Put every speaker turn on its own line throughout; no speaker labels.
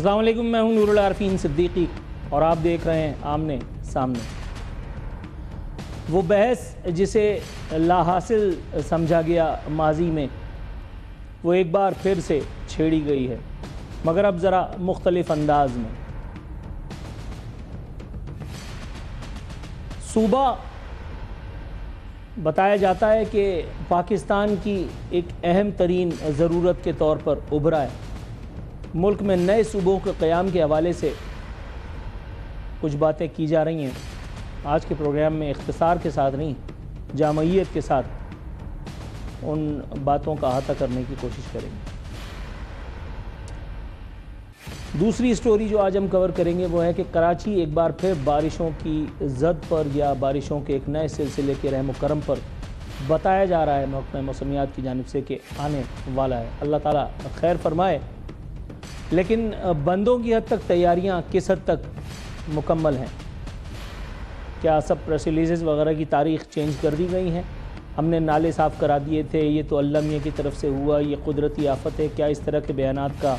السلام علیکم، میں ہوں نور العارفین صدیقی اور آپ دیکھ رہے ہیں آمنے سامنے۔ وہ بحث جسے لا حاصل سمجھا گیا ماضی میں، وہ ایک بار پھر سے چھیڑی گئی ہے، مگر اب ذرا مختلف انداز میں۔ صوبہ بتایا جاتا ہے کہ پاکستان کی ایک اہم ترین ضرورت کے طور پر ابھرا ہے۔ ملک میں نئے صوبوں کے قیام کے حوالے سے کچھ باتیں کی جا رہی ہیں۔ آج کے پروگرام میں اختصار کے ساتھ نہیں، جامعیت کے ساتھ ان باتوں کا احاطہ کرنے کی کوشش کریں گے۔ دوسری سٹوری جو آج ہم کور کریں گے وہ ہے کہ کراچی ایک بار پھر بارشوں کی زد پر یا بارشوں کے ایک نئے سلسلے کے رحم و کرم پر بتایا جا رہا ہے محکمہ موسمیات کی جانب سے کہ آنے والا ہے۔ اللہ تعالیٰ خیر فرمائے، لیکن بندوں کی حد تک تیاریاں کس حد تک مکمل ہیں؟ کیا سب پریس ریلیزز وغیرہ کی تاریخ چینج کر دی گئی ہیں؟ ہم نے نالے صاف کرا دیے تھے، یہ تو اللہ میاں کی طرف سے ہوا، یہ قدرتی آفت ہے؟ کیا اس طرح کے بیانات کا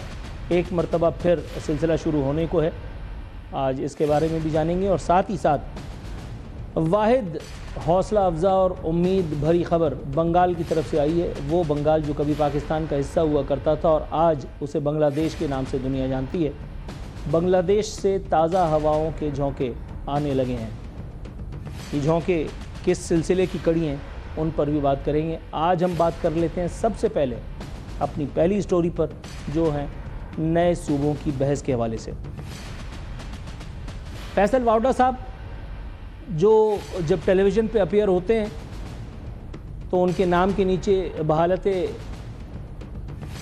ایک مرتبہ پھر سلسلہ شروع ہونے کو ہے؟ آج اس کے بارے میں بھی جانیں گے، اور ساتھ ہی ساتھ واحد حوصلہ افزا اور امید بھری خبر بنگال کی طرف سے آئی ہے۔ وہ بنگال جو کبھی پاکستان کا حصہ ہوا کرتا تھا اور آج اسے بنگلہ دیش کے نام سے دنیا جانتی ہے، بنگلہ دیش سے تازہ ہواؤں کے جھونکے آنے لگے ہیں۔ یہ جھونکے کس سلسلے کی کڑی ہیں، ان پر بھی بات کریں گے۔ آج ہم بات کر لیتے ہیں سب سے پہلے اپنی پہلی سٹوری پر، جو ہے نئے صوبوں کی بحث کے حوالے سے۔ فیصل واؤڈا صاحب جو جب ٹیلی ویژن پہ اپیئر ہوتے ہیں تو ان کے نام کے نیچے بحالت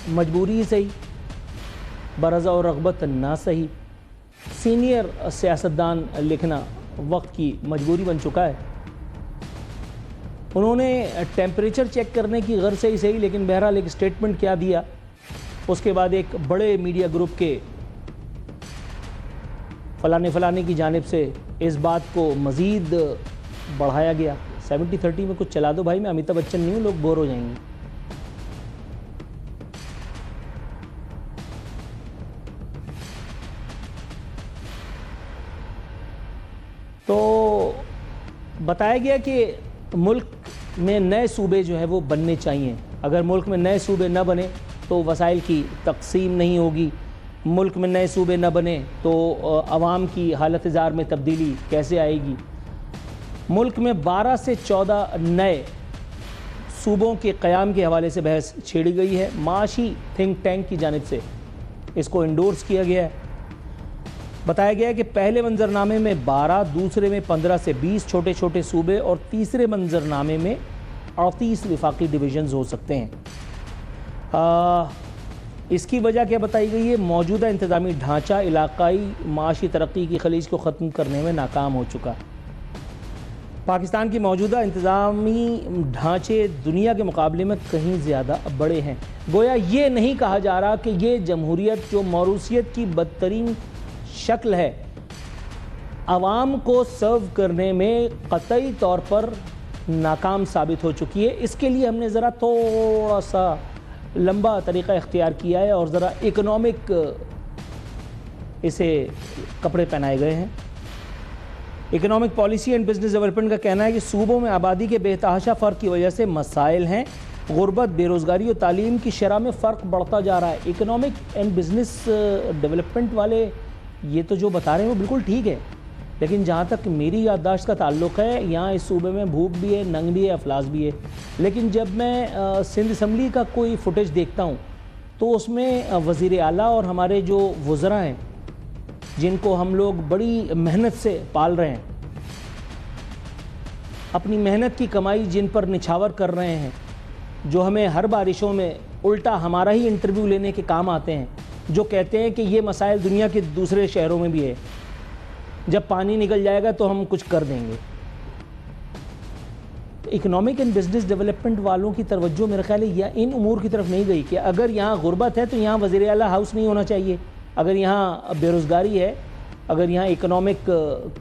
مجبوری ہی صحیح، برضا اور رغبت نہ صحیح، سینئر سیاستدان لکھنا وقت کی مجبوری بن چکا ہے۔ انہوں نے ٹیمپریچر چیک کرنے کی غرض سے ہی صحیح، لیکن بہرحال ایک سٹیٹمنٹ کیا دیا، اس کے بعد ایک بڑے میڈیا گروپ کے فلانے کی جانب سے اس بات کو مزید بڑھایا گیا۔ 70-30 میں کچھ چلا دو بھائی، میں امیتابھ بچن نہیں ہوں، لوگ بور ہو جائیں گے۔ تو بتایا گیا کہ ملک میں نئے صوبے جو ہیں وہ بننے چاہیے۔ اگر ملک میں نئے صوبے نہ بنے تو وسائل کی تقسیم نہیں ہوگی، ملک میں نئے صوبے نہ بنے تو عوام کی حالت زار میں تبدیلی کیسے آئے گی۔ ملک میں 12 سے 14 نئے صوبوں کے قیام کے حوالے سے بحث چھیڑی گئی ہے۔ معاشی تھنک ٹینک کی جانب سے اس کو انڈورس کیا گیا ہے۔ بتایا گیا ہے کہ پہلے منظرنامے میں 12، دوسرے میں 15 سے 20 چھوٹے چھوٹے صوبے اور تیسرے منظرنامے میں 38 وفاقی ڈویژنز ہو سکتے ہیں۔ اس کی وجہ کیا بتائی گئی ہے؟ موجودہ انتظامی ڈھانچہ علاقائی معاشی ترقی کی خلیج کو ختم کرنے میں ناکام ہو چکا۔ پاکستان کی موجودہ انتظامی ڈھانچے دنیا کے مقابلے میں کہیں زیادہ بڑے ہیں۔ گویا یہ نہیں کہا جا رہا کہ یہ جمہوریت جو موروثیت کی بدترین شکل ہے، عوام کو سرو کرنے میں قطعی طور پر ناکام ثابت ہو چکی ہے۔ اس کے لیے ہم نے ذرا تھوڑا سا لمبا طریقہ اختیار کیا ہے اور ذرا اکنامک اسے کپڑے پہنائے گئے ہیں۔ Economic policy and business development کا کہنا ہے کہ صوبوں میں آبادی کے بے تحاشا فرق کی وجہ سے مسائل ہیں۔ غربت، بے روزگاری اور تعلیم کی شرح میں فرق بڑھتا جا رہا ہے۔ اکنامک اینڈ بزنس ڈیولپمنٹ والے یہ تو جو بتا رہے ہیں وہ بالکل ٹھیک ہے، لیکن جہاں تک میری یادداشت کا تعلق ہے، یہاں اس صوبے میں بھوک بھی ہے، ننگ بھی ہے، افلاس بھی ہے۔ لیکن جب میں سندھ اسمبلی کا کوئی فوٹیج دیکھتا ہوں تو اس میں وزیر اعلیٰ اور ہمارے جو وزراء ہیں جن کو ہم لوگ بڑی محنت سے پال رہے ہیں، اپنی محنت کی کمائی جن پر نچھاور کر رہے ہیں، جو ہمیں ہر بارشوں میں الٹا ہمارا ہی انٹرویو لینے کے کام آتے ہیں، جو کہتے ہیں کہ یہ مسائل دنیا کے دوسرے شہروں میں بھی ہے، جب پانی نکل جائے گا تو ہم کچھ کر دیں گے۔ اکنامک اینڈ بزنس ڈیولپمنٹ والوں کی توجہ میرے خیال ہے یا ان امور کی طرف نہیں گئی کہ اگر یہاں غربت ہے تو یہاں وزیر اعلیٰ ہاؤس نہیں ہونا چاہیے، اگر یہاں بے روزگاری ہے، اگر یہاں اکنامک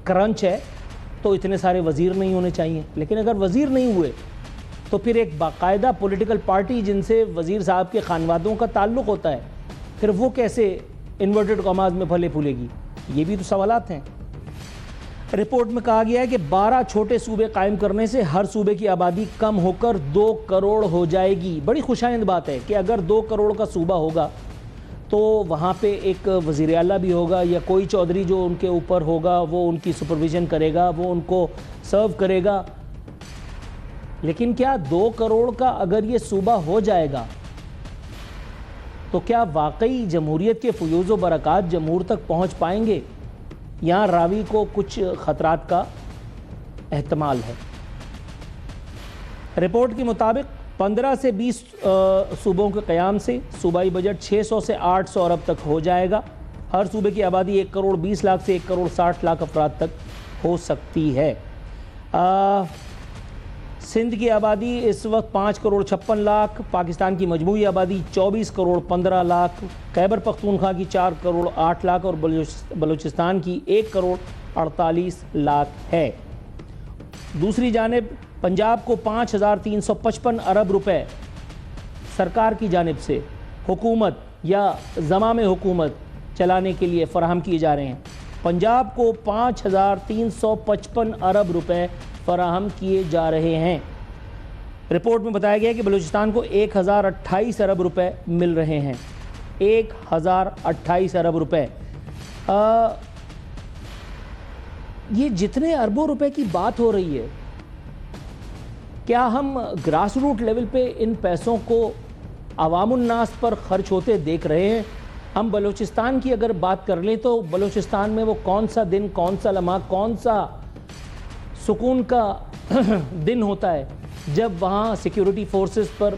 کرنچ ہے تو اتنے سارے وزیر نہیں ہونے چاہیے۔ لیکن اگر وزیر نہیں ہوئے تو پھر ایک باقاعدہ پولیٹیکل پارٹی جن سے وزیر صاحب کے خانوادوں کا تعلق ہوتا ہے، پھر وہ کیسے انورٹڈ کاماز میں پھلے پھولے گی؟ یہ بھی تو سوالات ہیں۔ رپورٹ میں کہا گیا ہے کہ 12 چھوٹے صوبے قائم کرنے سے ہر صوبے کی آبادی کم ہو کر 2 کروڑ ہو جائے گی۔ بڑی خوشائند بات ہے کہ اگر 2 کروڑ کا صوبہ ہوگا تو وہاں پہ ایک وزیر اعلیٰ بھی ہوگا یا کوئی چودھری جو ان کے اوپر ہوگا، وہ ان کی سپرویژن کرے گا، وہ ان کو سرو کرے گا۔ لیکن کیا 2 کروڑ کا اگر یہ صوبہ ہو جائے گا تو کیا واقعی جمہوریت کے فیوز و برکات جمہور تک پہنچ پائیں گے؟ یہاں راوی کو کچھ خطرات کا احتمال ہے۔ رپورٹ کے مطابق 15 سے 20 صوبوں کے قیام سے صوبائی بجٹ 600 سے 800 ارب تک ہو جائے گا۔ ہر صوبے کی آبادی 1 کروڑ 20 لاکھ سے 1 کروڑ 60 لاکھ افراد تک ہو سکتی ہے۔ سندھ کی آبادی اس وقت 5 کروڑ 56 لاکھ، پاکستان کی مجموعی آبادی 24 کروڑ 15 لاکھ، خیبر پختونخوا کی 4 کروڑ 8 لاکھ اور بلوچستان کی 1 کروڑ 48 لاکھ ہے۔ دوسری جانب پنجاب کو 5355 ارب روپے سرکار کی جانب سے حکومت یا زمام حکومت چلانے کے لیے فراہم کیے جا رہے ہیں۔ پنجاب کو 5355 ارب روپے فراہم کیے جا رہے ہیں۔ رپورٹ میں بتایا گیا کہ بلوچستان کو 1028 ارب روپے مل رہے ہیں۔ 1028 ارب روپے۔ یہ جتنے اربوں روپے کی بات ہو رہی ہے، کیا ہم گراس روٹ لیول پہ ان پیسوں کو عوام الناس پر خرچ ہوتے دیکھ رہے ہیں؟ ہم بلوچستان کی اگر بات کر لیں تو بلوچستان میں وہ کون سا دن، کون سا لمحہ، کون سا سکون کا دن ہوتا ہے جب وہاں سیکیورٹی فورسز پر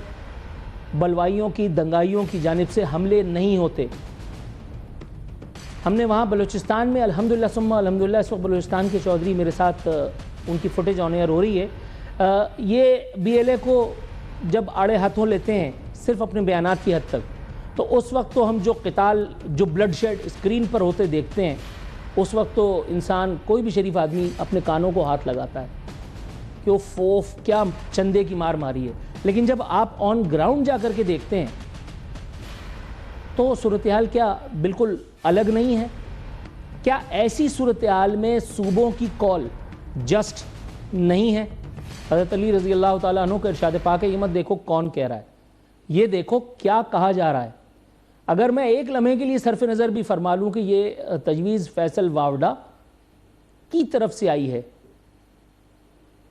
بلوائیوں کی، دنگائیوں کی جانب سے حملے نہیں ہوتے۔ ہم نے وہاں بلوچستان میں الحمدللہ ثم الحمدللہ اس وقت بلوچستان کے چودھری میرے ساتھ ان کی فوٹیج آن ایئر ہو رہی ہے، یہ بی ایل اے کو جب آڑے ہاتھوں لیتے ہیں صرف اپنے بیانات کی حد تک، تو اس وقت تو ہم جو قتال، جو بلڈ شیڈ اسکرین پر ہوتے دیکھتے ہیں، اس وقت تو انسان، کوئی بھی شریف آدمی اپنے کانوں کو ہاتھ لگاتا ہے کہ وہ فوف کیا چندے کی مار ماری ہے۔ لیکن جب آپ آن گراؤنڈ جا کر کے دیکھتے ہیں تو صورتحال کیا بالکل الگ نہیں ہے؟ کیا ایسی صورتحال میں صوبوں کی کال جسٹ نہیں ہے؟ حضرت علی رضی اللہ تعالیٰ عنہ کا ارشاد پاک ہے، یہ مت دیکھو کون کہہ رہا ہے، یہ دیکھو کیا کہا جا رہا ہے۔ اگر میں ایک لمحے کے لیے صرف نظر بھی فرما لوں کہ یہ تجویز فیصل واوڈا کی طرف سے آئی ہے،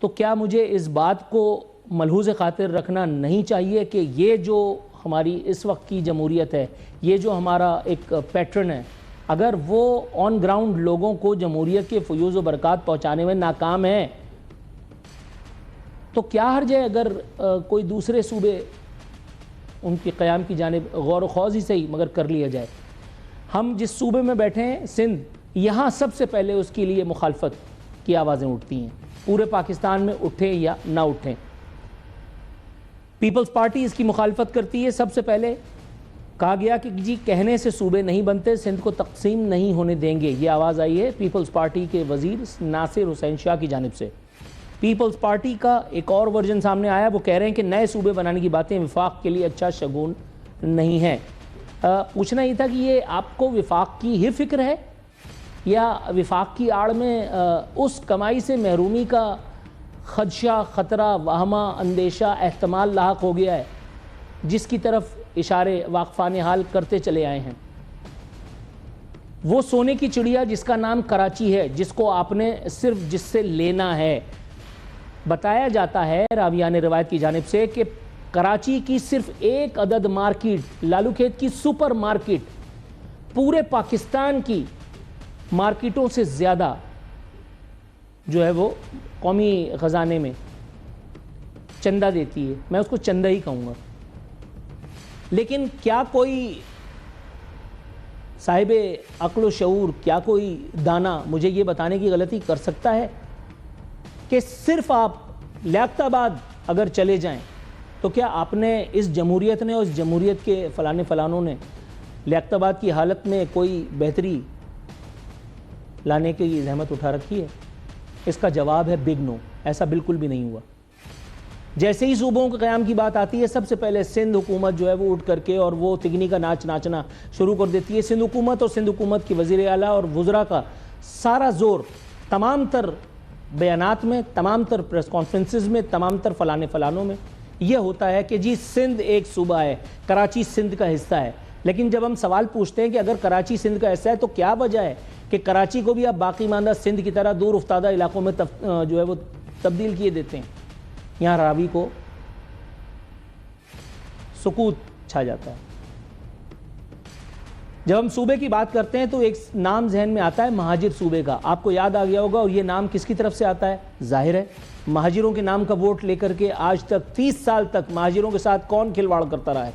تو کیا مجھے اس بات کو ملحوظ خاطر رکھنا نہیں چاہیے کہ یہ جو ہماری اس وقت کی جمہوریت ہے، یہ جو ہمارا ایک پیٹرن ہے، اگر وہ آن گراؤنڈ لوگوں کو جمہوریت کے فیوز و برکات پہنچانے میں ناکام ہے تو کیا حرج ہے اگر کوئی دوسرے صوبے ان کی قیام کی جانب غور و خوض ہی صحیح مگر کر لیا جائے۔ ہم جس صوبے میں بیٹھے ہیں سندھ، یہاں سب سے پہلے اس کے لیے مخالفت کی آوازیں اٹھتی ہیں، پورے پاکستان میں اٹھیں یا نہ اٹھیں۔ پیپلز پارٹی اس کی مخالفت کرتی ہے۔ سب سے پہلے کہا گیا کہ جی کہنے سے صوبے نہیں بنتے، سندھ کو تقسیم نہیں ہونے دیں گے، یہ آواز آئی ہے پیپلز پارٹی کے وزیر ناصر حسین شاہ کی جانب سے۔ پیپلز پارٹی کا ایک اور ورژن سامنے آیا، وہ کہہ رہے ہیں کہ نئے صوبے بنانے کی باتیں وفاق کے لیے اچھا شگون نہیں ہے۔ پوچھنا یہ تھا کہ یہ آپ کو وفاق کی ہی فکر ہے یا وفاق کی آڑ میں اس کمائی سے محرومی کا خدشہ، خطرہ، وہمہ، اندیشہ، احتمال لاحق ہو گیا ہے جس کی طرف اشارے واقفان حال کرتے چلے آئے ہیں؟ وہ سونے کی چڑیا جس کا نام کراچی ہے، جس کو آپ نے صرف جس سے لینا ہے، بتایا جاتا ہے راویان روایت کی جانب سے کہ کراچی کی صرف ایک عدد مارکیٹ، لالو کھیت کی سپر مارکیٹ، پورے پاکستان کی مارکیٹوں سے زیادہ جو ہے وہ قومی خزانے میں چندہ دیتی ہے۔ میں اس کو چندہ ہی کہوں گا۔ لیکن کیا کوئی صاحب عقل و شعور، کیا کوئی دانا مجھے یہ بتانے کی غلطی کر سکتا ہے کہ صرف آپ لیاقت آباد اگر چلے جائیں تو کیا آپ نے اس جمہوریت نے اور اس جمہوریت کے فلانوں نے لیاقت آباد کی حالت میں کوئی بہتری لانے کی زحمت اٹھا رکھی ہے؟ اس کا جواب ہے بگ نو، ایسا بالکل بھی نہیں ہوا۔ جیسے ہی صوبوں کے قیام کی بات آتی ہے سب سے پہلے سندھ حکومت جو ہے وہ اٹھ کر کے اور وہ تگنی کا ناچ ناچنا شروع کر دیتی ہے. سندھ حکومت اور سندھ حکومت کی وزیر اعلیٰ اور وزراء کا سارا زور تمام تر بیانات میں، تمام تر پریس کانفرنسز میں، تمام تر فلانوں میں یہ ہوتا ہے کہ جی سندھ ایک صوبہ ہے، کراچی سندھ کا حصہ ہے. لیکن جب ہم سوال پوچھتے ہیں کہ اگر کراچی سندھ کا حصہ ہے تو کیا وجہ ہے کہ کراچی کو بھی آپ باقی ماندہ سندھ کی طرح دور افتادہ علاقوں میں جو ہے وہ تبدیل کیے دیتے ہیں؟ یہاں راوی کو سکوت چھا جاتا ہے. جب ہم صوبے کی بات کرتے ہیں تو ایک نام ذہن میں آتا ہے مہاجر صوبے کا. آپ کو یاد آ گیا ہوگا، اور یہ نام کس کی طرف سے آتا ہے؟ ظاہر ہے مہاجروں کے نام کا ووٹ لے کر کے آج تک 30 سال تک مہاجروں کے ساتھ کون کھلواڑ کرتا رہا ہے؟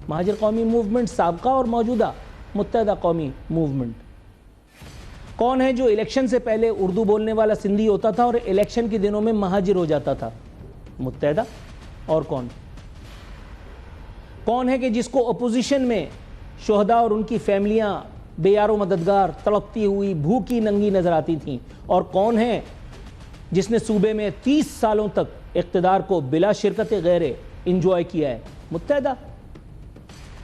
مہاجر قومی موومنٹ، سابقہ اور موجودہ متحدہ قومی موومنٹ. کون ہے جو الیکشن سے پہلے اردو بولنے والا سندھی ہوتا تھا اور الیکشن کے دنوں میں مہاجر ہو جاتا تھا؟ متحدہ. اور کون ہے کہ جس کو اپوزیشن میں شہداء اور ان کی فیملیاں بے یار و مددگار تڑپتی ہوئی بھوکی ننگی نظر آتی تھیں؟ اور کون ہے جس نے صوبے میں 30 سالوں تک اقتدار کو بلا شرکت غیرے انجوائے کیا ہے؟ متحدہ.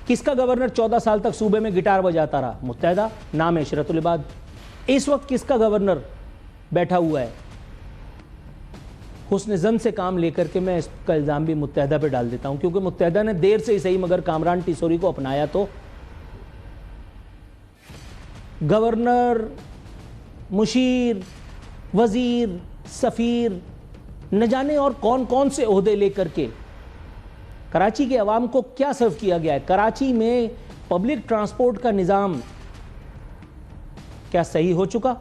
کس کا گورنر 14 سال تک صوبے میں گٹار بجاتا رہا؟ متحدہ. نام ہے عشرت العباد. اس وقت کس کا گورنر بیٹھا ہوا ہے؟ حسن زن سے کام لے کر کے میں اس کا الزام بھی متحدہ پہ ڈال دیتا ہوں، کیونکہ متحدہ نے دیر سے ہی صحیح مگر کامران ٹیسوری کو اپنایا. تو گورنر، مشیر، وزیر، سفیر، نہ جانے اور کون کون سے عہدے لے کر کے کراچی کے عوام کو کیا سرو کیا گیا ہے. کراچی میں پبلک ٹرانسپورٹ کا نظام کیا صحیح ہو چکا؟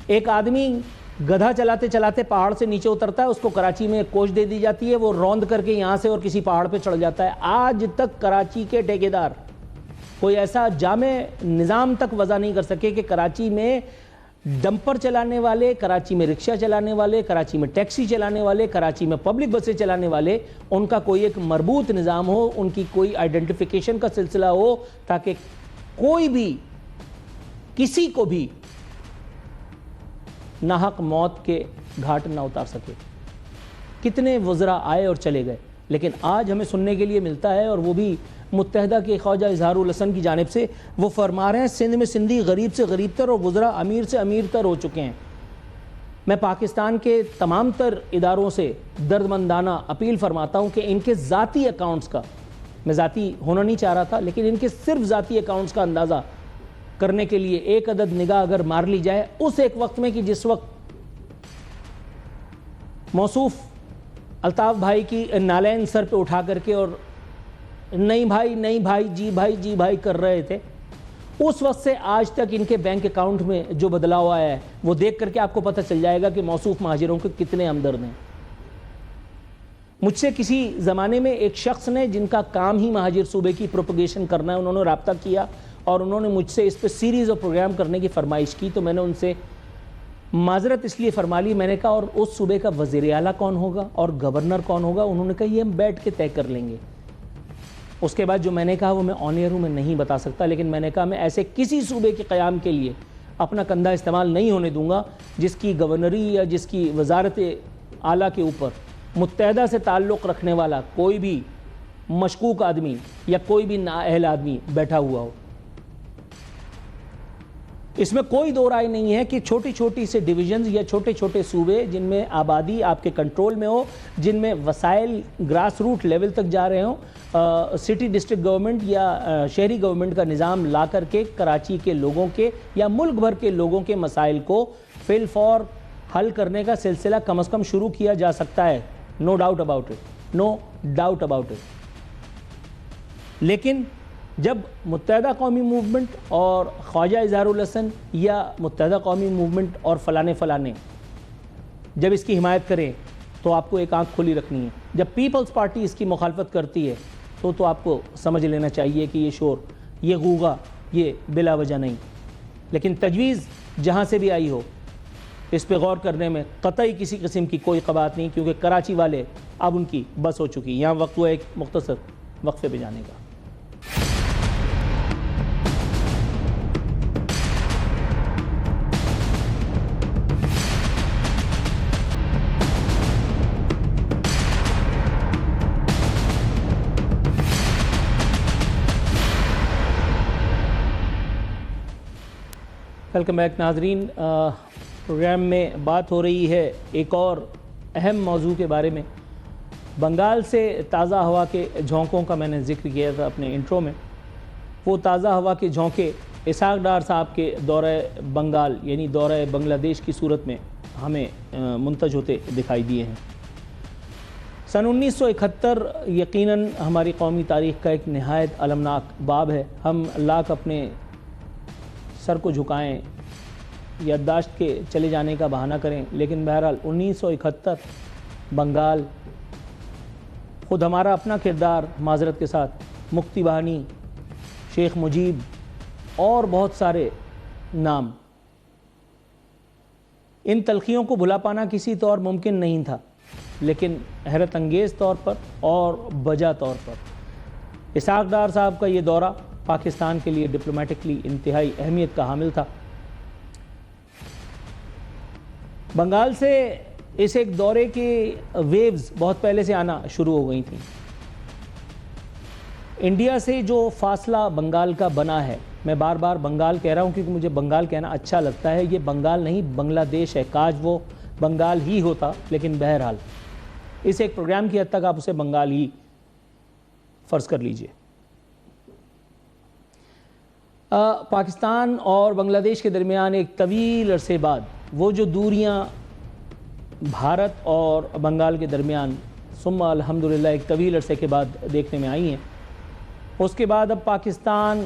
ایک آدمی گدھا چلاتے چلاتے پہاڑ سے نیچے اترتا ہے، اس کو کراچی میں کوچ دے دی جاتی ہے، وہ روند کر کے یہاں سے اور کسی پہاڑ پہ چڑھ جاتا ہے. آج تک کراچی کے ٹھیکیدار کوئی ایسا جامع نظام تک وضع نہیں کر سکے کہ کراچی میں ڈمپر چلانے والے، کراچی میں رکشہ چلانے والے، کراچی میں ٹیکسی چلانے والے، کراچی میں پبلک بسیں چلانے والے، ان کا کوئی ایک مربوط نظام ہو، ان کی کوئی آئیڈینٹیفیکیشن کا سلسلہ ہو، تاکہ کوئی بھی کسی کو بھی ناحق موت کے گھاٹ نہ اتار سکے. کتنے وزراء آئے اور چلے گئے، لیکن آج ہمیں سننے کے لیے ملتا ہے، اور وہ بھی متحدہ کے خواجہ اظہار الحسن کی جانب سے. وہ فرما رہے ہیں سندھ میں سندھی غریب سے غریب تر اور وزراء امیر سے امیر تر ہو چکے ہیں. میں پاکستان کے تمام تر اداروں سے دردمندانہ اپیل فرماتا ہوں کہ ان کے ذاتی اکاؤنٹس کا، میں ذاتی ہونا نہیں چاہ رہا تھا، لیکن ان کے صرف ذاتی اکاؤنٹس کا اندازہ کرنے کے لیے ایک عدد نگاہ اگر مار لی جائے اس ایک وقت میں کہ جس وقت موصوف الطاف بھائی کی نالین سر پہ اٹھا کر کے اور نہیں بھائی جی بھائی کر رہے تھے، اس وقت سے آج تک ان کے بینک اکاؤنٹ میں جو بدلاؤ آیا ہے وہ دیکھ کر کے آپ کو پتہ چل جائے گا کہ موصوف مہاجروں کے کتنے ہمدرد ہیں. مجھ سے کسی زمانے میں ایک شخص نے، جن کا کام ہی مہاجر صوبے کی پروپیگیشن کرنا ہے، انہوں نے رابطہ کیا اور انہوں نے مجھ سے اس پہ سیریز اور پروگرام کرنے کی فرمائش کی. تو میں نے ان سے معذرت اس لیے فرما لی، میں نے کہا اور اس صوبے کا وزیر اعلیٰ کون ہوگا اور گورنر کون ہوگا؟ انہوں نے کہا یہ ہم بیٹھ کے طے کر لیں گے. اس کے بعد جو میں نے کہا وہ میں آن ایئر ہوں، میں نہیں بتا سکتا، لیکن میں نے کہا میں ایسے کسی صوبے کے قیام کے لیے اپنا کندھا استعمال نہیں ہونے دوں گا جس کی گورنری یا جس کی وزارت اعلیٰ کے اوپر متحدہ سے تعلق رکھنے والا کوئی بھی مشکوک آدمی یا کوئی بھی نااہل آدمی بیٹھا ہوا ہو. اس میں کوئی دو رائے نہیں ہے کہ چھوٹی چھوٹی سے ڈویژنز یا چھوٹے چھوٹے صوبے جن میں آبادی آپ کے کنٹرول میں ہو، جن میں وسائل گراس روٹ لیول تک جا رہے ہوں، سٹی ڈسٹرکٹ گورنمنٹ یا شہری گورنمنٹ کا نظام لا کر کے کراچی کے لوگوں کے یا ملک بھر کے لوگوں کے مسائل کو فی الفور حل کرنے کا سلسلہ کم از کم شروع کیا جا سکتا ہے. No doubt about it. لیکن جب متحدہ قومی موومنٹ اور خواجہ اظہار الحسن یا متحدہ قومی موومنٹ اور فلانے جب اس کی حمایت کریں تو آپ کو ایک آنکھ کھلی رکھنی ہے. جب پیپلز پارٹی اس کی مخالفت کرتی ہے تو آپ کو سمجھ لینا چاہیے کہ یہ شور، یہ غوغا، یہ بلا وجہ نہیں. لیکن تجویز جہاں سے بھی آئی ہو اس پہ غور کرنے میں قطعی کسی قسم کی کوئی قباحت نہیں، کیونکہ کراچی والے اب ان کی بس ہو چکی. یہاں وقت ہوا ایک مختصر وقفے پہ جانے کا. ویلکم بیک ناظرین، پروگرام میں بات ہو رہی ہے ایک اور اہم موضوع کے بارے میں۔ بنگال سے تازہ ہوا کے جھونکوں کا میں نے ذکر کیا تھا اپنے انٹرو میں۔ وہ تازہ ہوا کے جھونکے اسحاق ڈار صاحب کے دورہ بنگال یعنی دورہ بنگلہ دیش کی صورت میں ہمیں منتج ہوتے دکھائی دیے ہیں۔ سن 1971 یقیناً ہماری قومی تاریخ کا ایک نہایت المناک باب ہے۔ ہم لاکھ اپنے سر کو جھکائیں، یادداشت کے چلے جانے کا بہانہ کریں، لیکن بہرحال 1971 بنگال، خود ہمارا اپنا کردار معذرت کے ساتھ، مفتی بہانی، شیخ مجیب اور بہت سارے نام، ان تلخیوں کو بھلا پانا کسی طور ممکن نہیں تھا، لیکن حیرت انگیز طور پر اور بجا طور پر اسحاق ڈار صاحب کا یہ دورہ پاکستان کے لیے ڈپلومیٹکلی انتہائی اہمیت کا حامل تھا۔ بنگال سے اس ایک دورے کے ویوز بہت پہلے سے آنا شروع ہو گئی تھیں۔ انڈیا سے جو فاصلہ بنگال کا بنا ہے، میں بار بار بنگال کہہ رہا ہوں کیونکہ مجھے بنگال کہنا اچھا لگتا ہے، یہ بنگال نہیں بنگلہ دیش ہے، کاش وہ بنگال ہی ہوتا، لیکن بہرحال اس ایک پروگرام کی حد تک آپ اسے بنگال ہی فرض کر لیجئے۔ پاکستان اور بنگلہ دیش کے درمیان ایک طویل عرصے بعد وہ جو دوریاں بھارت اور بنگال کے درمیان ثم الحمدللہ ایک طویل عرصے کے بعد دیکھنے میں آئی ہیں، اس کے بعد اب پاکستان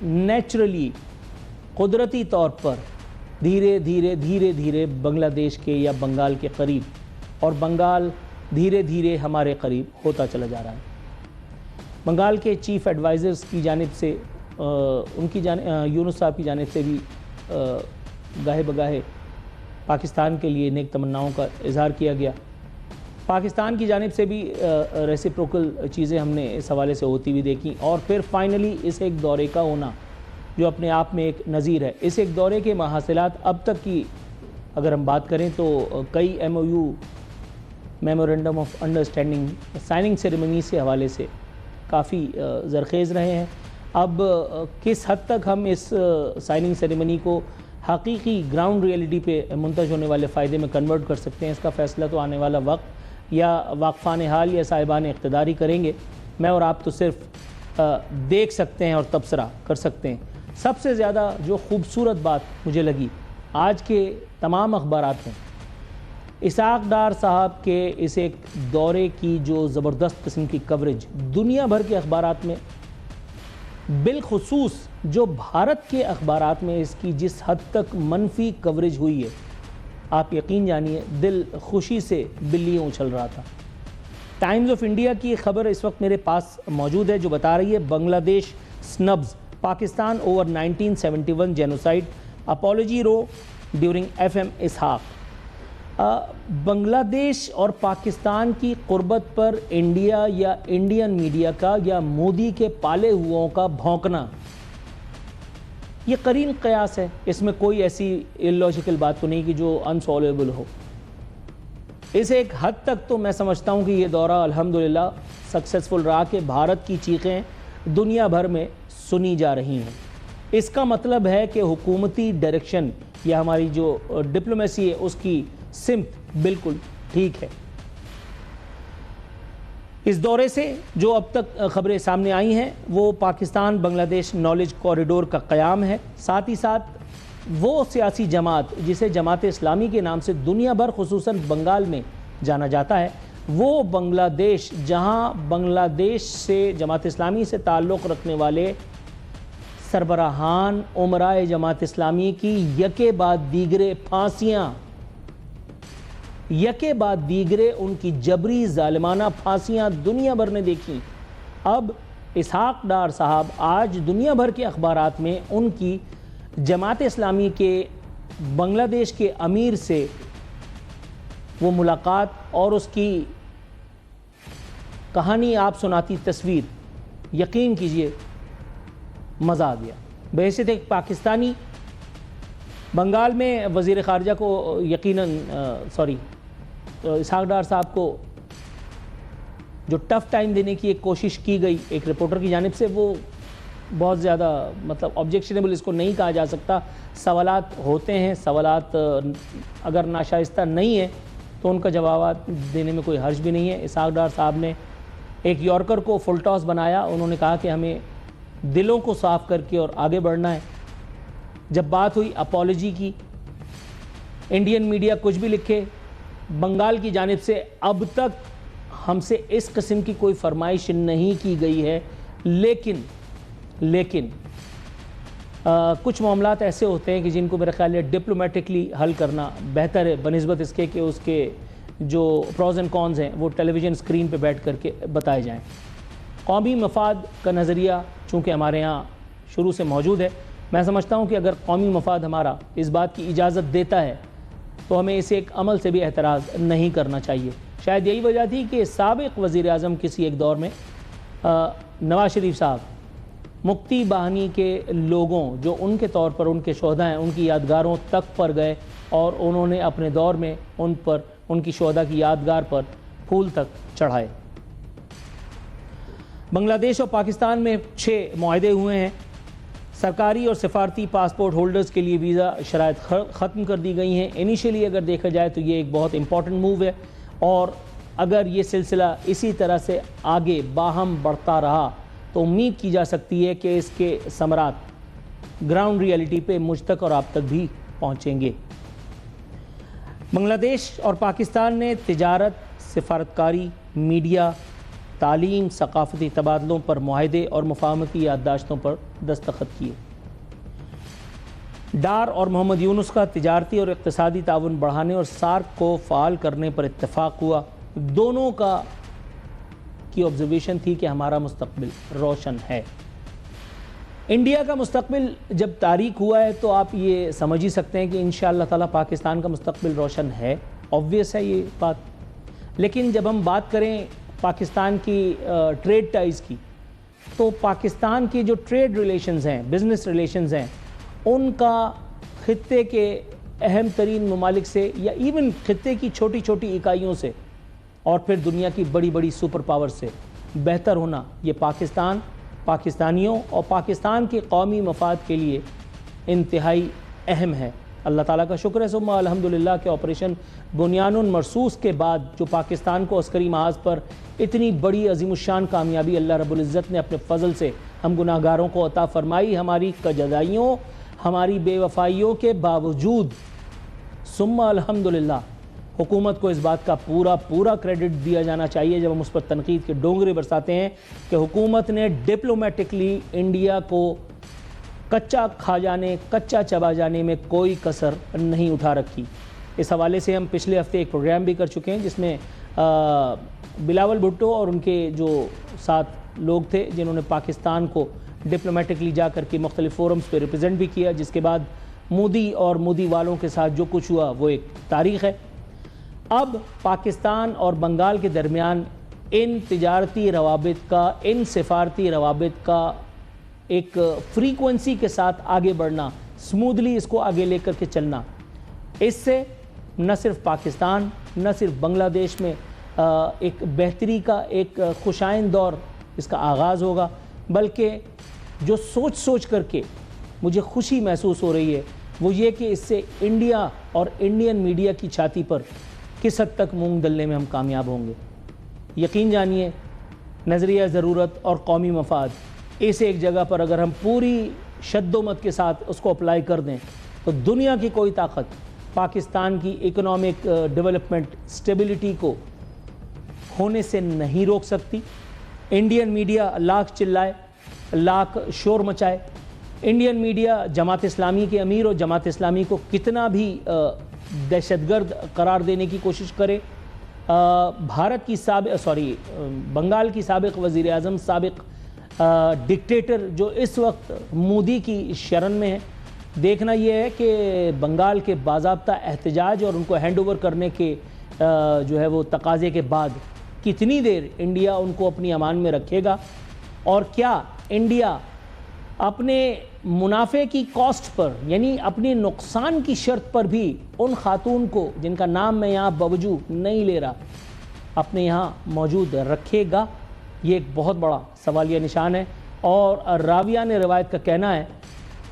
نیچرلی قدرتی طور پر دھیرے دھیرے بنگلہ دیش کے یا بنگال کے قریب اور بنگال دھیرے دھیرے ہمارے قریب ہوتا چلا جا رہا ہے۔ بنگال کے چیف ایڈوائزرز کی جانب سے ان کی یونس صاحب کی جانب سے بھی گاہے بگاہے پاکستان کے لیے نیک تمناؤں کا اظہار کیا گیا۔ پاکستان کی جانب سے بھی ریسیپروکل چیزیں ہم نے اس حوالے سے ہوتی ہوئی دیکھیں، اور پھر فائنلی اس ایک دورے کا ہونا جو اپنے آپ میں ایک نظیر ہے۔ اس ایک دورے کے محاصلات اب تک کی اگر ہم بات کریں تو کئی MOU memorandum of understanding signing ceremony سے حوالے سے کافی زرخیز رہے ہیں۔ اب کس حد تک ہم اس سائننگ سیریمنی کو حقیقی گراؤنڈ ریئلٹی پہ منتج ہونے والے فائدے میں کنورٹ کر سکتے ہیں، اس کا فیصلہ تو آنے والا وقت یا واقفان حال یا صاحبان اقتدار ہی کریں گے۔ میں اور آپ تو صرف دیکھ سکتے ہیں اور تبصرہ کر سکتے ہیں۔ سب سے زیادہ جو خوبصورت بات مجھے لگی آج کے تمام اخبارات میں اسحاق ڈار صاحب کے اس ایک دورے کی جو زبردست قسم کی کوریج دنیا بھر کے اخبارات میں، بالخصوص جو بھارت کے اخبارات میں اس کی جس حد تک منفی کوریج ہوئی ہے، آپ یقین جانیے دل خوشی سے بلیوں اچھل رہا تھا۔ ٹائمز آف انڈیا کی خبر اس وقت میرے پاس موجود ہے جو بتا رہی ہے بنگلہ دیش سنبز پاکستان اوور 1971 جینوسائیڈ اپولوجی رو ڈیورنگ FM اسحاق۔ بنگلہ دیش اور پاکستان کی قربت پر انڈیا یا انڈین میڈیا کا یا مودی کے پالے ہواؤں کا بھونکنا، یہ قرین قیاس ہے، اس میں کوئی ایسی illogical بات تو نہیں کہ جو unsolvable ہو۔ اس ایک حد تک تو میں سمجھتا ہوں کہ یہ دورہ الحمدللہ سکسیسفل رہا کہ بھارت کی چیخیں دنیا بھر میں سنی جا رہی ہیں۔ اس کا مطلب ہے کہ حکومتی ڈائریکشن یا ہماری جو ڈپلومیسی ہے اس کی سمت بالکل ٹھیک ہے۔ اس دورے سے جو اب تک خبریں سامنے آئی ہیں وہ پاکستان بنگلہ دیش نالج کوریڈور کا قیام ہے، ساتھ ہی ساتھ وہ سیاسی جماعت جسے جماعت اسلامی کے نام سے دنیا بھر خصوصاً بنگال میں جانا جاتا ہے، وہ بنگلہ دیش جہاں بنگلہ دیش سے جماعت اسلامی سے تعلق رکھنے والے سربراہان امرائے جماعت اسلامی کی یکے بعد دیگرے پھانسیاں، یکے بعد دیگرے ان کی جبری ظالمانہ پھانسیاں دنیا بھر نے دیکھیں۔ اب اسحاق ڈار صاحب آج دنیا بھر کے اخبارات میں ان کی جماعت اسلامی کے بنگلہ دیش کے امیر سے وہ ملاقات اور اس کی کہانی آپ سناتی تصویر، یقین کیجئے مزہ آ گیا۔ بحیثیت ایک پاکستانی بنگال میں وزیر خارجہ کو یقیناً اسحاق ڈار صاحب کو جو ٹف ٹائم دینے کی ایک کوشش کی گئی ایک رپورٹر کی جانب سے، وہ بہت زیادہ مطلب آبجیکشنیبل اس کو نہیں کہا جا سکتا. سوالات ہوتے ہیں, سوالات اگر ناشائستہ نہیں ہیں تو ان کا جوابات دینے میں کوئی حرج بھی نہیں ہے. اسحاق ڈار صاحب نے ایک یارکر کو فل ٹاس بنایا. انہوں نے کہا کہ ہمیں دلوں کو صاف کر کے اور آگے بڑھنا ہے. جب بات ہوئی اپالوجی کی, انڈین میڈیا کچھ بھی لکھے, بنگال کی جانب سے اب تک ہم سے اس قسم کی کوئی فرمائش نہیں کی گئی ہے. لیکن کچھ معاملات ایسے ہوتے ہیں کہ جن کو میرے خیال ہے ڈپلومیٹکلی حل کرنا بہتر ہے بنسبت اس کے کہ اس کے جو پروز اینڈ کونز ہیں وہ ٹیلی ویژن اسکرین پہ بیٹھ کر کے بتائے جائیں. قومی مفاد کا نظریہ چونکہ ہمارے ہاں شروع سے موجود ہے, میں سمجھتا ہوں کہ اگر قومی مفاد ہمارا اس بات کی اجازت دیتا ہے تو ہمیں اسے ایک عمل سے بھی اعتراض نہیں کرنا چاہیے. شاید یہی وجہ تھی کہ سابق وزیر اعظم کسی ایک دور میں نواز شریف صاحب مکتی باہنی کے لوگوں جو ان کے طور پر ان کے شہداء ہیں ان کی یادگاروں تک پر گئے اور انہوں نے اپنے دور میں ان کی شہداء کی یادگار پر پھول تک چڑھائے. بنگلہ دیش اور پاکستان میں 6 معاہدے ہوئے ہیں. سرکاری اور سفارتی پاسپورٹ ہولڈرز کے لیے ویزا شرائط ختم کر دی گئی ہیں. انیشلی اگر دیکھا جائے تو یہ ایک بہت امپورٹنٹ موو ہے, اور اگر یہ سلسلہ اسی طرح سے آگے باہم بڑھتا رہا تو امید کی جا سکتی ہے کہ اس کے ثمرات گراؤنڈ ریئلٹی پہ مجھ تک اور آپ تک بھی پہنچیں گے. بنگلہ دیش اور پاکستان نے تجارت, سفارتکاری, میڈیا, تعلیم, ثقافتی تبادلوں پر معاہدے اور مفاہمتی یادداشتوں پر دستخط کیے. ڈار اور محمد یونس کا تجارتی اور اقتصادی تعاون بڑھانے اور سارک کو فعال کرنے پر اتفاق ہوا. دونوں کی آبزرویشن تھی کہ ہمارا مستقبل روشن ہے. انڈیا کا مستقبل جب تاریک ہوا ہے تو آپ یہ سمجھ ہی سکتے ہیں کہ انشاءاللہ تعالی پاکستان کا مستقبل روشن ہے. آبویس ہے یہ بات. لیکن جب ہم بات کریں پاکستان کی ٹریڈ ٹائز کی, تو پاکستان کی جو ٹریڈ ریلیشنز ہیں, بزنس ریلیشنز ہیں, ان کا خطے کے اہم ترین ممالک سے یا ایون خطے کی چھوٹی چھوٹی اکائیوں سے اور پھر دنیا کی بڑی بڑی سپر پاور سے بہتر ہونا, یہ پاکستان, پاکستانیوں اور پاکستان کے قومی مفاد کے لیے انتہائی اہم ہے. اللہ تعالیٰ کا شکر ہے ثم الحمدللہ کہ آپریشن بنیان مرصوص کے بعد جو پاکستان کو عسکری محاذ پر اتنی بڑی عظیم الشان کامیابی اللہ رب العزت نے اپنے فضل سے ہم گناہگاروں کو عطا فرمائی, ہماری کجدائیوں, ہماری بے وفائیوں کے باوجود ثم الحمدللہ حکومت کو اس بات کا پورا کریڈٹ دیا جانا چاہیے جب ہم اس پر تنقید کے ڈونگرے برساتے ہیں کہ حکومت نے ڈپلومیٹکلی انڈیا کو کچا کھا جانے, کچا چبا جانے میں کوئی کسر نہیں اٹھا رکھی. اس حوالے سے ہم پچھلے ہفتے ایک پروگرام بھی کر چکے ہیں جس میں بلاول بھٹو اور ان کے جو ساتھ لوگ تھے جنہوں نے پاکستان کو ڈپلومیٹکلی جا کر کے مختلف فورمز پہ ریپرزینٹ بھی کیا, جس کے بعد مودی اور مودی والوں کے ساتھ جو کچھ ہوا وہ ایک تاریخ ہے. اب پاکستان اور بنگال کے درمیان ان تجارتی روابط کا, ان سفارتی روابط کا ایک فریکوینسی کے ساتھ آگے بڑھنا, سمودلی اس کو آگے لے کر کے چلنا, اس سے نہ صرف پاکستان نہ صرف بنگلہ دیش میں ایک بہتری کا ایک خوشائند دور اس کا آغاز ہوگا, بلکہ جو سوچ کر کے مجھے خوشی محسوس ہو رہی ہے وہ یہ کہ اس سے انڈیا اور انڈین میڈیا کی چھاتی پر کس حد تک مونگ دلنے میں ہم کامیاب ہوں گے. یقین جانیے نظریہ ضرورت اور قومی مفاد اس ایک جگہ پر اگر ہم پوری شد و مت کے ساتھ اس کو اپلائی کر دیں تو دنیا کی کوئی طاقت پاکستان کی اکنامک ڈیولپمنٹ سٹیبلٹی کو ہونے سے نہیں روک سکتی. انڈین میڈیا لاکھ چلائے, لاکھ شور مچائے, انڈین میڈیا جماعت اسلامی کے امیر اور جماعت اسلامی کو کتنا بھی دہشت گرد قرار دینے کی کوشش کرے, بنگال کی سابق وزیر اعظم, سابق ڈکٹیٹر جو اس وقت مودی کی شرن میں ہے, دیکھنا یہ ہے کہ بنگال کے باضابطہ احتجاج اور ان کو ہینڈ اوور کرنے کے جو ہے وہ تقاضے کے بعد کتنی دیر انڈیا ان کو اپنی امان میں رکھے گا, اور کیا انڈیا اپنے منافع کی کاسٹ پر یعنی اپنی نقصان کی شرط پر بھی ان خاتون کو جن کا نام میں یہاں باوجود نہیں لے رہا اپنے یہاں موجود رکھے گا. یہ ایک بہت بڑا سوالیہ نشان ہے, اور راویہ نے روایت کا کہنا ہے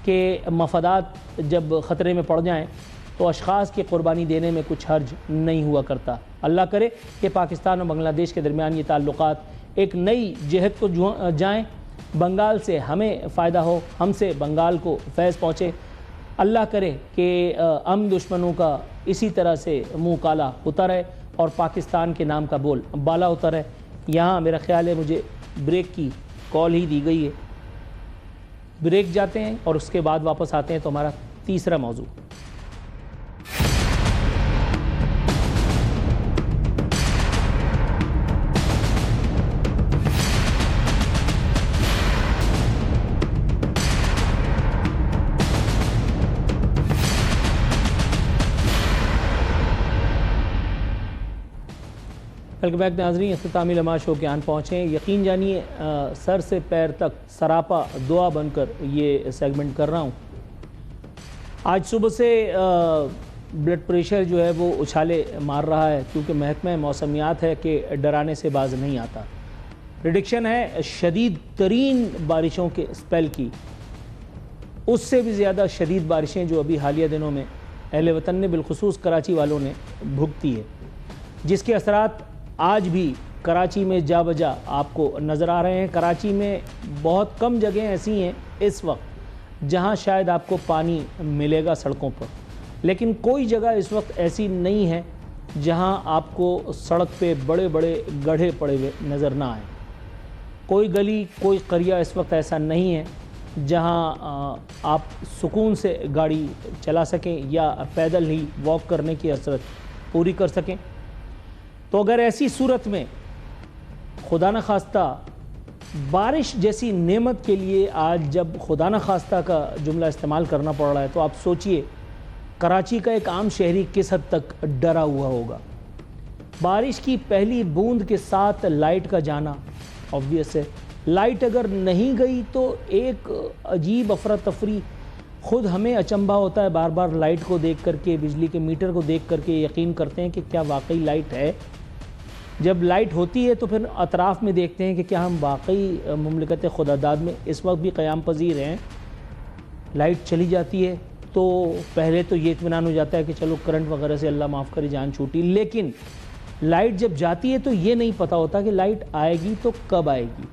کہ مفادات جب خطرے میں پڑ جائیں تو اشخاص کی قربانی دینے میں کچھ حرج نہیں ہوا کرتا۔ اللہ کرے کہ پاکستان اور بنگلہ دیش کے درمیان یہ تعلقات ایک نئی جہت کو جائیں، بنگال سے ہمیں فائدہ ہو، ہم سے بنگال کو فیض پہنچے۔ اللہ کرے کہ ہم دشمنوں کا اسی طرح سے منہ کالا ہوتا رہے اور پاکستان کے نام کا بول بالا ہوتا رہے۔ یہاں میرا خیال ہے مجھے بریک کی کال ہی دی گئی ہے، بریک جاتے ہیں اور اس کے بعد واپس آتے ہیں تو ہمارا تیسرا موضوع۔ ویلکم بیک ناظرین، اختتامی لمحہ شو کے آن پہنچے ہیں۔ یقین جانیے سر سے پیر تک سراپا دعا بن کر یہ سیگمنٹ کر رہا ہوں۔ آج صبح سے بلڈ پریشر جو ہے وہ اچھالے مار رہا ہے، کیونکہ محکمہ موسمیات ہے کہ ڈرانے سے باز نہیں آتا۔ پریڈکشن ہے شدید ترین بارشوں کے اسپیل کی، اس سے بھی زیادہ شدید بارشیں جو ابھی حالیہ دنوں میں اہل وطن نے بالخصوص کراچی والوں نے بھگتی ہے، جس کے اثرات آج بھی کراچی میں جا بجا آپ کو نظر آ رہے ہیں۔ کراچی میں بہت کم جگہیں ایسی ہیں اس وقت جہاں شاید آپ کو پانی ملے گا سڑکوں پر، لیکن کوئی جگہ اس وقت ایسی نہیں ہے جہاں آپ کو سڑک پہ بڑے بڑے گڑھے پڑے ہوئے نظر نہ آئیں۔ کوئی گلی، کوئی قریہ اس وقت ایسا نہیں ہے جہاں آپ سکون سے گاڑی چلا سکیں یا پیدل ہی واک کرنے کی حسرت پوری کر سکیں۔ تو اگر ایسی صورت میں خدا نخواستہ بارش جیسی نعمت کے لیے آج جب خدا نخواستہ کا جملہ استعمال کرنا پڑ رہا ہے تو آپ سوچئے کراچی کا ایک عام شہری کس حد تک ڈرا ہوا ہوگا۔ بارش کی پہلی بوند کے ساتھ لائٹ کا جانا obvious ہے، لائٹ اگر نہیں گئی تو ایک عجیب افراتفری، خود ہمیں اچنبھا ہوتا ہے بار بار لائٹ کو دیکھ کر کے، بجلی کے میٹر کو دیکھ کر کے یقین کرتے ہیں کہ کیا واقعی لائٹ ہے۔ جب لائٹ ہوتی ہے تو پھر اطراف میں دیکھتے ہیں کہ کیا ہم واقعی مملکت خداداد میں اس وقت بھی قیام پذیر ہیں۔ لائٹ چلی جاتی ہے تو پہلے تو یہ اطمینان ہو جاتا ہے کہ چلو کرنٹ وغیرہ سے اللہ معاف کرے جان چھوٹی، لیکن لائٹ جب جاتی ہے تو یہ نہیں پتہ ہوتا کہ لائٹ آئے گی تو کب آئے گی۔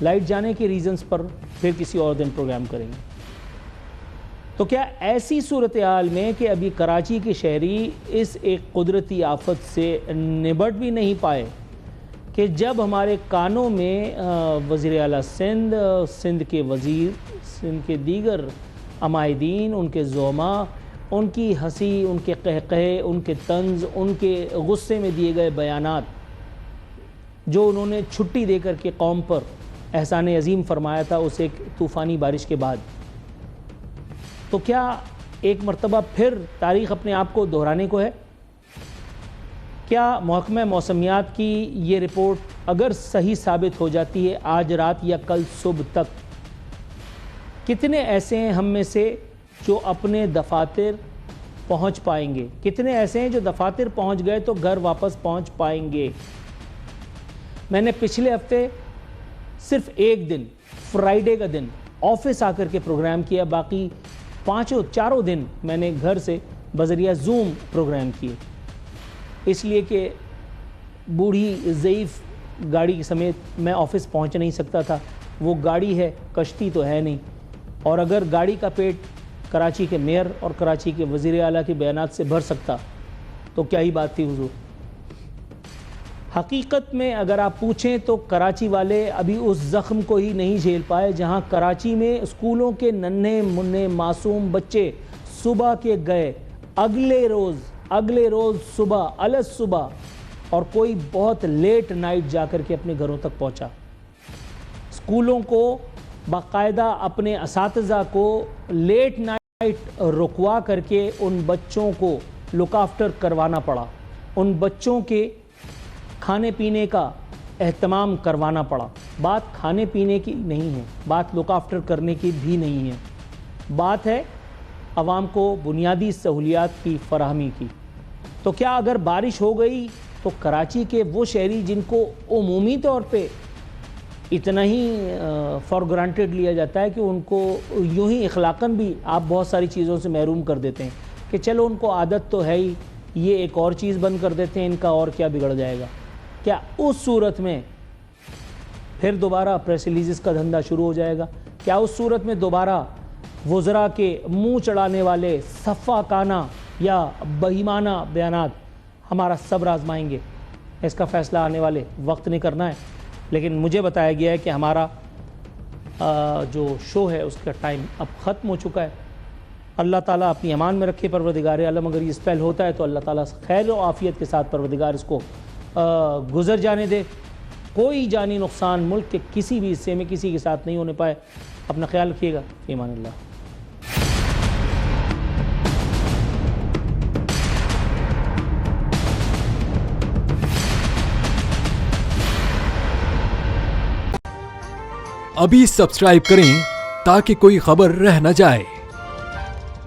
لائٹ جانے کے ریزنز پر پھر کسی اور دن پروگرام کریں گے۔ تو کیا ایسی صورتحال میں کہ ابھی کراچی کے شہری اس ایک قدرتی آفت سے نبٹ بھی نہیں پائے کہ جب ہمارے کانوں میں وزیر اعلیٰ سندھ کے وزیر، سندھ کے دیگر عمائدین، ان کے زعماء، ان کی ہنسی، ان کے قہقہے، ان کے طنز، ان کے غصے میں دیے گئے بیانات جو انہوں نے چھٹی دے کر کے قوم پر احسان عظیم فرمایا تھا اس ایک طوفانی بارش کے بعد، تو کیا ایک مرتبہ پھر تاریخ اپنے آپ کو دہرانے کو ہے؟ کیا محکمہ موسمیات کی یہ رپورٹ اگر صحیح ثابت ہو جاتی ہے آج رات یا کل صبح تک، کتنے ایسے ہیں ہم میں سے جو اپنے دفاتر پہنچ پائیں گے؟ کتنے ایسے ہیں جو دفاتر پہنچ گئے تو گھر واپس پہنچ پائیں گے؟ میں نے پچھلے ہفتے صرف ایک دن، فرائیڈے کا دن آفس آ کر کے پروگرام کیا، باقی چاروں دن میں نے گھر سے بذریعہ زوم پروگرام کیے، اس لیے کہ بوڑھی ضعیف گاڑی سمیت میں آفس پہنچ نہیں سکتا تھا۔ وہ گاڑی ہے، کشتی تو ہے نہیں، اور اگر گاڑی کا پیٹ کراچی کے میئر اور کراچی کے وزیر اعلیٰ کے بیانات سے بھر سکتا تو کیا ہی بات تھی حضور۔ حقیقت میں اگر آپ پوچھیں تو کراچی والے ابھی اس زخم کو ہی نہیں جھیل پائے جہاں کراچی میں اسکولوں کے ننھے منھے معصوم بچے صبح کے گئے، اگلے روز صبح الگ صبح، اور کوئی بہت لیٹ نائٹ جا کر کے اپنے گھروں تک پہنچا۔ اسکولوں کو باقاعدہ اپنے اساتذہ کو لیٹ نائٹ رکوا کر کے ان بچوں کو لک آفٹر کروانا پڑا، ان بچوں کے کھانے پینے کا اہتمام کروانا پڑا۔ بات کھانے پینے کی نہیں ہے، بات لک آفٹر کرنے کی بھی نہیں ہے، بات ہے عوام کو بنیادی سہولیات کی فراہمی کی۔ تو کیا اگر بارش ہو گئی تو کراچی کے وہ شہری جن کو عمومی طور پہ اتنا ہی فار گرانٹیڈ لیا جاتا ہے کہ ان کو یوں ہی اخلاقاً بھی آپ بہت ساری چیزوں سے محروم کر دیتے ہیں کہ چلو ان کو عادت تو ہے ہی، یہ ایک اور چیز بند کر دیتے ہیں، ان کا اور کیا بگڑ جائے گا۔ کیا اس صورت میں پھر دوبارہ پریس ریلیزز کا دھندا شروع ہو جائے گا؟ کیا اس صورت میں دوبارہ وزراء کے منہ چڑھانے والے سفاکانہ یا بہیمانہ بیانات ہمارا صبر آزمائیں گے؟ اس کا فیصلہ آنے والے وقت نے کرنا ہے، لیکن مجھے بتایا گیا ہے کہ ہمارا جو شو ہے اس کا ٹائم اب ختم ہو چکا ہے۔ اللہ تعالیٰ اپنی امان میں رکھے پروردگار عالم، اگر یہ اسپیل ہوتا ہے تو اللہ تعالیٰ خیر و عافیت کے ساتھ پروردگار اس کو گزر جانے دے، کوئی جانی نقصان ملک کے کسی بھی حصے میں کسی کے ساتھ نہیں ہونے پائے۔ اپنا خیال رکھیے گا، فی امان اللہ۔
ابھی سبسکرائب کریں تاکہ کوئی خبر رہ نہ جائے۔